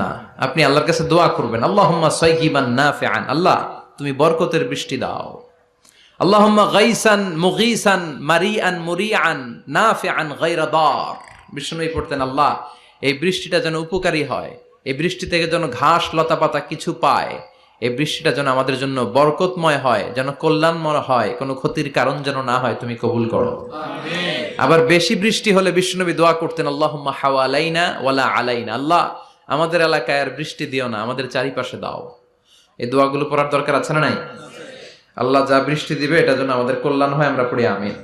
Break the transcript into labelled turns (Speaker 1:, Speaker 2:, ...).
Speaker 1: না, আপনি আল্লাহর কাছে দোয়া করবেন, আল্লাহুম্মা সাইয়িবান নাফিআন, আল্লাহ তুমি বরকতের বৃষ্টি দাও। আল্লাহুম্মা গাইসান মুগীসান মারিআন মুরিআন নাফিআন গায়রা দার। বিষ্ণুই পড়তেন, আল্লাহ এই বৃষ্টিটা যেন উপকারী হয়, এই বৃষ্টি থেকে যেন ঘাস লতা পাতা কিছু পায়, এই বৃষ্টিটা যেন আমাদের জন্য বরকতময় হয়, যেন কল্যাণময় হয়, কোনো ক্ষতির কারণ যেন না হয়, তুমি কবুল করো। আমিন। আবার বেশি বৃষ্টি হলে বিষ্ণুনবী দোয়া করতেন, আল্লাহুম্মা হাওয়ালাইনা ওয়ালা আলাইনা, আল্লাহ আমাদের এলাকায় আর বৃষ্টি দিও না, আমাদের চারিপাশে দাও। এই দোয়াগুলো পড়ার দরকার আছে না নাই? আল্লাহ যা বৃষ্টি দিবে এটা যেন আমাদের কল্যাণ হয়, আমরা পড়ি আমিন।